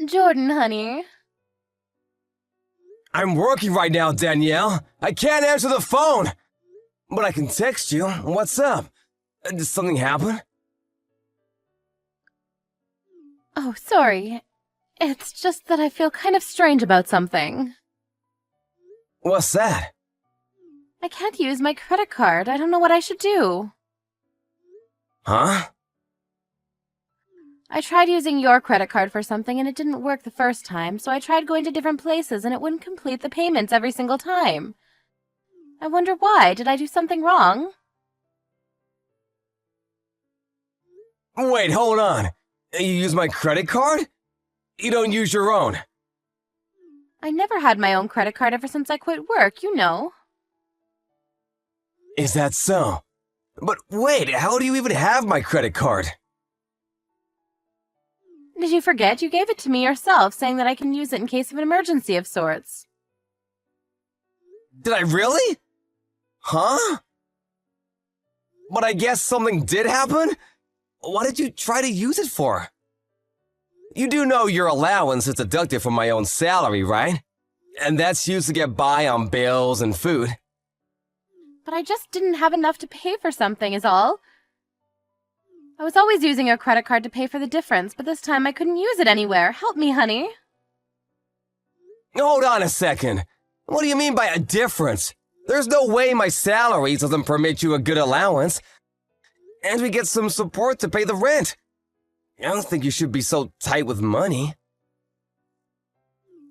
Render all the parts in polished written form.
Jordan, honey. I'm working right now, Danielle. I can't answer the phone. But I can text you. What's up? Did something happen? Oh, sorry. It's just that I feel kind of strange about something. What's that? I can't use my credit card. I don't know what I should do. Huh? I tried using your credit card for something and it didn't work the first time, so I tried going to different places and it wouldn't complete the payments every single time. I wonder why. Did I do something wrong? Wait, hold on. You use my credit card? You don't use your own. I never had my own credit card ever since I quit work, you know. Is that so? But wait, how do you even have my credit card? Did you forget? You gave it to me yourself, saying that I can use it in case of an emergency of sorts. Did I really? Huh? But I guess something did happen? What did you try to use it for? You do know your allowance is deducted from my own salary, right? And that's used to get by on bills and food. But I just didn't have enough to pay for something, is all. I was always using your credit card to pay for the difference, but this time I couldn't use it anywhere. Help me, honey. Hold on a second. What do you mean by a difference? There's no way my salary doesn't permit you a good allowance. And we get some support to pay the rent. I don't think you should be so tight with money.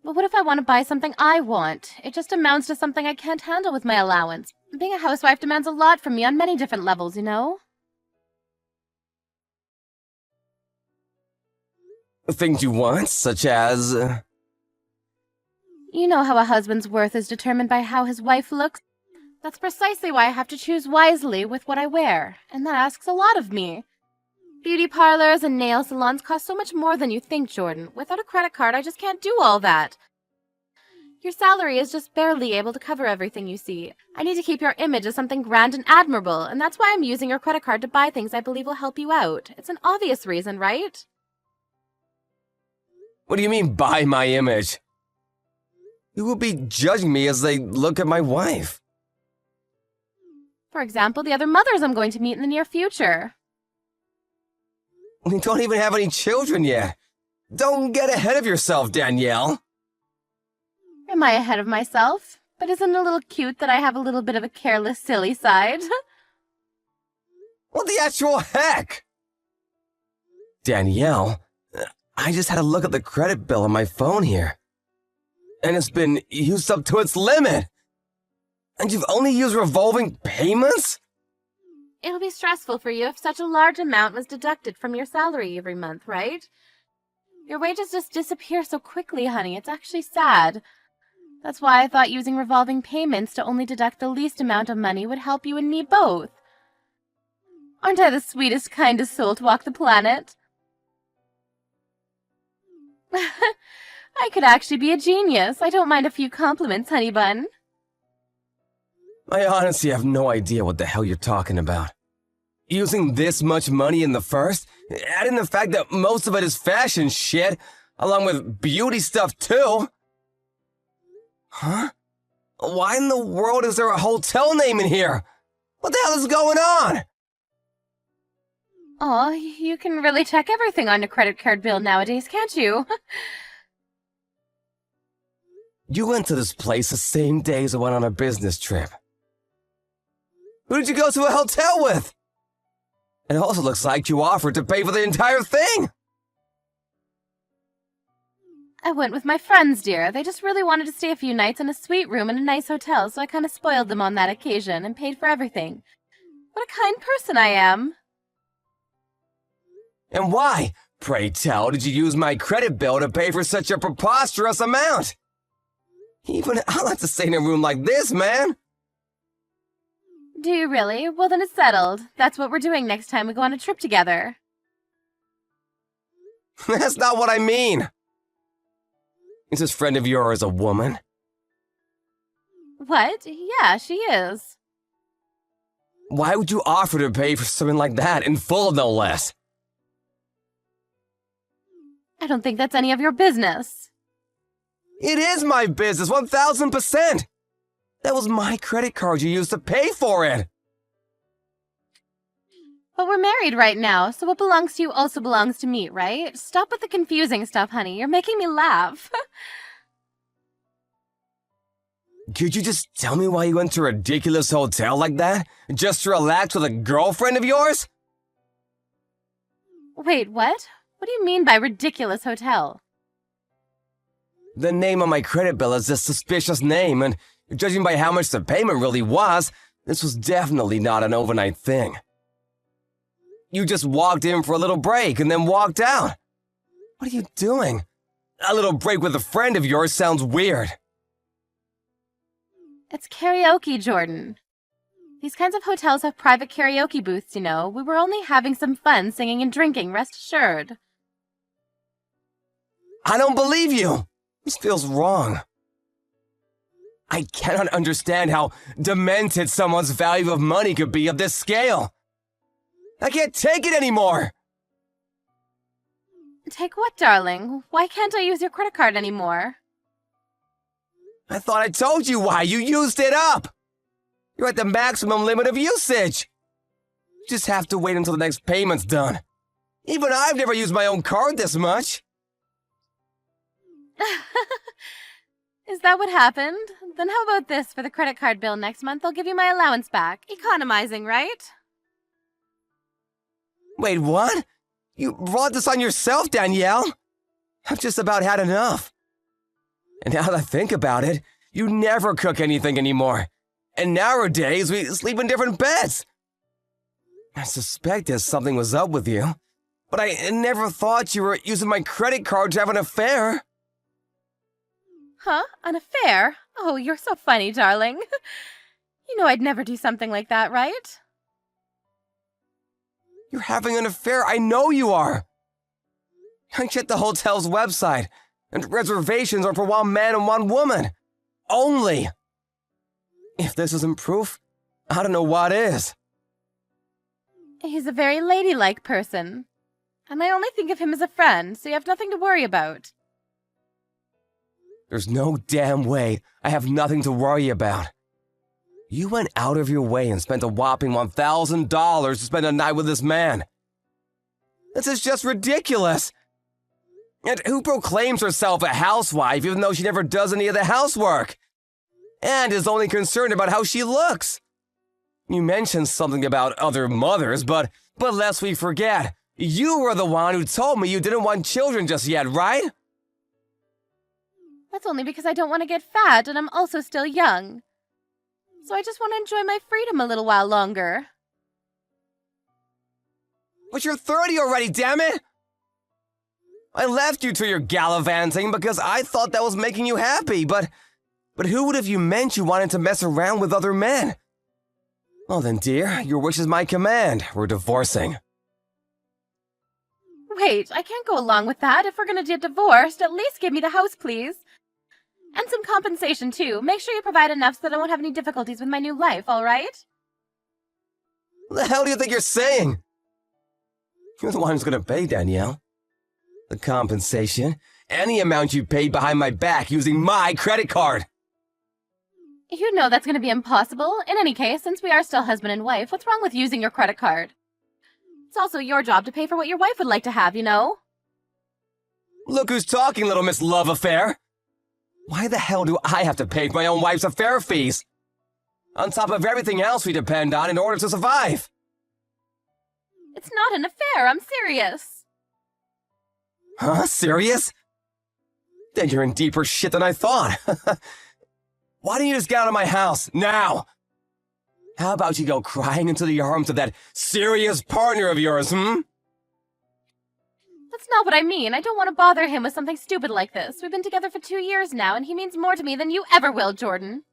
But what if I want to buy something I want? It just amounts to something I can't handle with my allowance. Being a housewife demands a lot from me on many different levels, you know? Things you want, such as... You know how a husband's worth is determined by how his wife looks? That's precisely why I have to choose wisely with what I wear, and that asks a lot of me. Beauty parlors and nail salons cost so much more than you think, Jordan. Without a credit card, I just can't do all that. Your salary is just barely able to cover everything you see. I need to keep your image as something grand and admirable, and that's why I'm using your credit card to buy things I believe will help you out. It's an obvious reason, right? What do you mean, by my image? You will be judging me as they look at my wife. For example, the other mothers I'm going to meet in the near future. We don't even have any children yet. Don't get ahead of yourself, Danielle. Am I ahead of myself? But isn't it a little cute that I have a little bit of a careless, silly side? What the actual heck? Danielle, I just had a look at the credit bill on my phone here. And it's been used up to its limit. And you've only used revolving payments? It'll be stressful for you if such a large amount was deducted from your salary every month, right? Your wages just disappear so quickly, honey. It's actually sad. That's why I thought using revolving payments to only deduct the least amount of money would help you and me both. Aren't I the sweetest, kindest soul to walk the planet? I could actually be a genius. I don't mind a few compliments, honey bun. I honestly have no idea what the hell you're talking about. Using this much money in the first, adding the fact that most of it is fashion shit, along with beauty stuff too. Huh? Why in the world is there a hotel name in here? What the hell is going on? Aw, you can really check everything on your credit card bill nowadays, can't you? You went to this place the same day as I went on a business trip. Who did you go to a hotel with? It also looks like you offered to pay for the entire thing. I went with my friends, dear. They just really wanted to stay a few nights in a sweet room in a nice hotel, so I kind of spoiled them on that occasion and paid for everything. What a kind person I am. And why, pray tell, did you use my credit bill to pay for such a preposterous amount? Even I'll have to stay in a room like this, man. Do you really? Well, then it's settled. That's what we're doing next time we go on a trip together. That's not what I mean. Is this friend of yours a woman? What? Yeah, she is. Why would you offer to pay for something like that, in full no less? I don't think that's any of your business. It is my business, 1000%! That was my credit card you used to pay for it! But we're married right now, so what belongs to you also belongs to me, right? Stop with the confusing stuff, honey. You're making me laugh. Could you just tell me why you went to a ridiculous hotel like that? Just to relax with a girlfriend of yours? Wait, what? What do you mean by ridiculous hotel? The name on my credit bill is a suspicious name, and judging by how much the payment really was, this was definitely not an overnight thing. You just walked in for a little break and then walked out. What are you doing? A little break with a friend of yours sounds weird. It's karaoke, Jordan. These kinds of hotels have private karaoke booths, you know. We were only having some fun singing and drinking, rest assured. I don't believe you. This feels wrong. I cannot understand how demented someone's value of money could be of this scale. I can't take it anymore. Take what, darling? Why can't I use your credit card anymore? I thought I told you why. You used it up. You're at the maximum limit of usage. You just have to wait until the next payment's done. Even I've never used my own card this much. Is that what happened? Then how about this for the credit card bill next month? I'll give you my allowance back. Economizing, right? Wait, what? You brought this on yourself, Danielle. I've just about had enough. And now that I think about it, you never cook anything anymore. And nowadays, we sleep in different beds. I suspected something was up with you, but I never thought you were using my credit card to have an affair. Huh? An affair? Oh, you're so funny, darling. You know I'd never do something like that, right? You're having an affair, I know you are. I checked the hotel's website, and reservations are for one man and one woman. Only. If this isn't proof, I don't know what is. He's a very ladylike person. And I only think of him as a friend, so you have nothing to worry about. There's no damn way I have nothing to worry about. You went out of your way and spent a whopping $1,000 to spend a night with this man. This is just ridiculous. And who proclaims herself a housewife even though she never does any of the housework? And is only concerned about how she looks. You mentioned something about other mothers, but lest we forget, you were the one who told me you didn't want children just yet, right? That's only because I don't want to get fat and I'm also still young. So I just want to enjoy my freedom a little while longer. But you're 30 already, damn it! I left you to your gallivanting because I thought that was making you happy, but who would have you meant you wanted to mess around with other men? Well then, dear, your wish is my command. We're divorcing. Wait, I can't go along with that. If we're gonna get divorced, at least give me the house, please. And some compensation, too. Make sure you provide enough so that I won't have any difficulties with my new life, all right? What the hell do you think you're saying? You're the one who's gonna pay, Danielle. The compensation, any amount you paid behind my back using my credit card. You know that's going to be impossible. In any case, since we are still husband and wife, what's wrong with using your credit card? It's also your job to pay for what your wife would like to have, you know? Look who's talking, little Miss Love Affair. Why the hell do I have to pay my own wife's affair fees? On top of everything else we depend on in order to survive. It's not an affair, I'm serious. Huh? Serious? Then you're in deeper shit than I thought. Why don't you just get out of my house, now? How about you go crying into the arms of that serious partner of yours, That's not what I mean. I don't want to bother him with something stupid like this. We've been together for 2 years now, and he means more to me than you ever will, Jordan.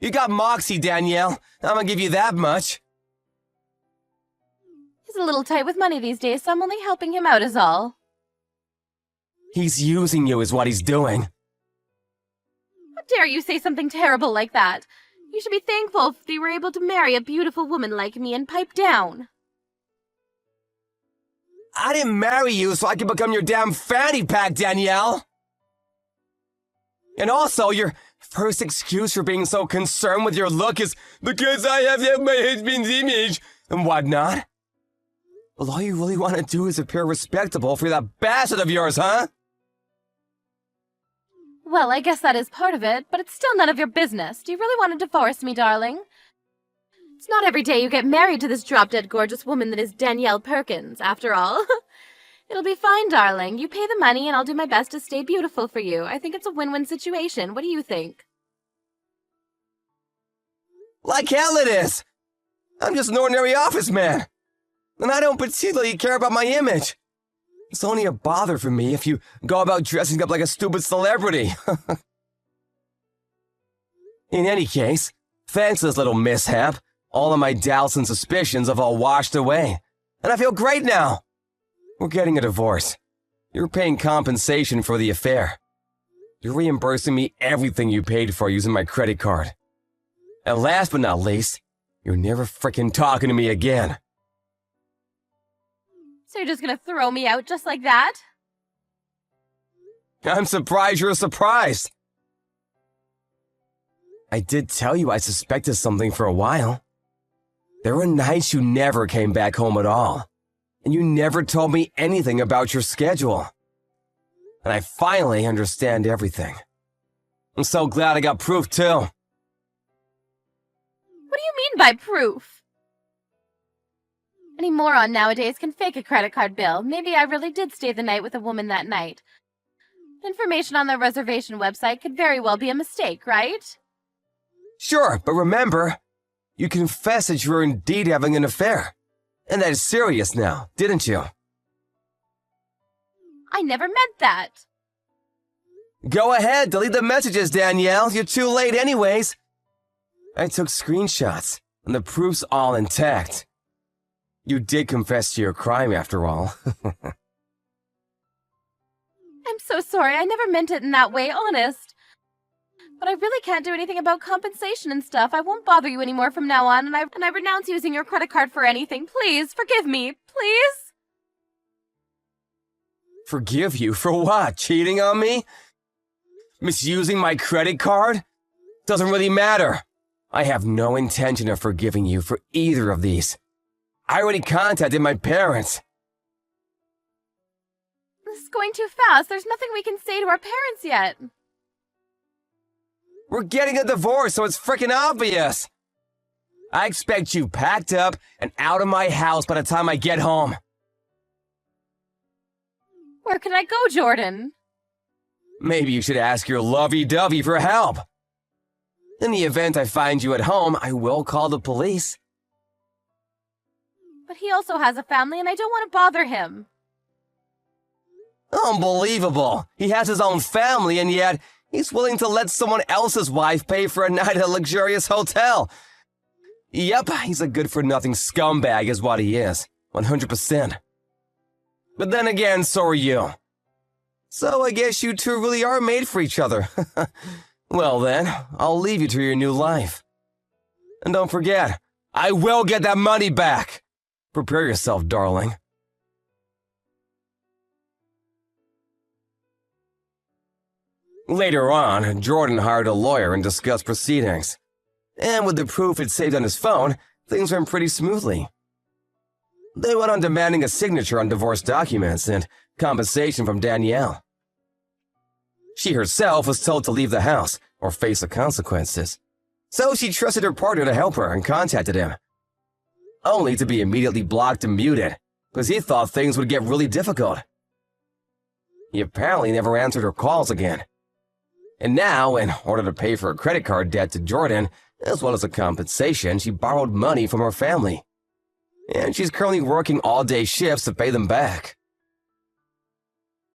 You got moxie, Danielle. I'm gonna give you that much. He's a little tight with money these days, so I'm only helping him out is all. He's using you is what he's doing. How dare you say something terrible like that? You should be thankful if you were able to marry a beautiful woman like me and pipe down. I didn't marry you so I could become your damn fanny pack, Danielle! And also, your first excuse for being so concerned with your look is because I have my husband's image and whatnot. Well, all you really want to do is appear respectable for that bastard of yours, huh? Well, I guess that is part of it, but it's still none of your business. Do you really want to divorce me, darling? It's not every day you get married to this drop-dead gorgeous woman that is Danielle Perkins, after all. It'll be fine, darling. You pay the money and I'll do my best to stay beautiful for you. I think it's a win-win situation. What do you think? Like hell it is! I'm just an ordinary office man. And I don't particularly care about my image. It's only a bother for me if you go about dressing up like a stupid celebrity. In any case, thanks to this little mishap, all of my doubts and suspicions have all washed away. And I feel great now. We're getting a divorce. You're paying compensation for the affair. You're reimbursing me everything you paid for using my credit card. And last but not least, you're never frickin' talking to me again. So you're just gonna throw me out just like that? I'm surprised you're surprised. I did tell you I suspected something for a while. There were nights you never came back home at all, and you never told me anything about your schedule. And I finally understand everything. I'm so glad I got proof, too. What do you mean by proof? Any moron nowadays can fake a credit card bill. Maybe I really did stay the night with a woman that night. Information on the reservation website could very well be a mistake, right? Sure, but remember, you confessed that you were indeed having an affair. And that is serious now, didn't you? I never meant that. Go ahead, delete the messages, Danielle. You're too late anyways. I took screenshots, and the proof's all intact. You did confess to your crime, after all. I'm so sorry. I never meant it in that way, honest. But I really can't do anything about compensation and stuff. I won't bother you anymore from now on, and I renounce using your credit card for anything. Please, forgive me. Please? Forgive you for what? Cheating on me? Misusing my credit card? Doesn't really matter. I have no intention of forgiving you for either of these. I already contacted my parents. This is going too fast. There's nothing we can say to our parents yet. We're getting a divorce, so it's frickin' obvious. I expect you packed up and out of my house by the time I get home. Where can I go, Jordan? Maybe you should ask your lovey-dovey for help. In the event I find you at home, I will call the police. But he also has a family, and I don't want to bother him. Unbelievable. He has his own family, and yet he's willing to let someone else's wife pay for a night at a luxurious hotel. Yep, he's a good-for-nothing scumbag is what he is. 100%. But then again, so are you. So I guess you two really are made for each other. Well then, I'll leave you to your new life. And don't forget, I will get that money back. Prepare yourself, darling. Later on, Jordan hired a lawyer and discussed proceedings. And with the proof it saved on his phone, things went pretty smoothly. They went on demanding a signature on divorce documents and compensation from Danielle. She herself was told to leave the house or face the consequences. So she trusted her partner to help her and contacted him. Only to be immediately blocked and muted, because he thought things would get really difficult. He apparently never answered her calls again. And now, in order to pay for her credit card debt to Jordan, as well as a compensation, she borrowed money from her family. And she's currently working all-day shifts to pay them back.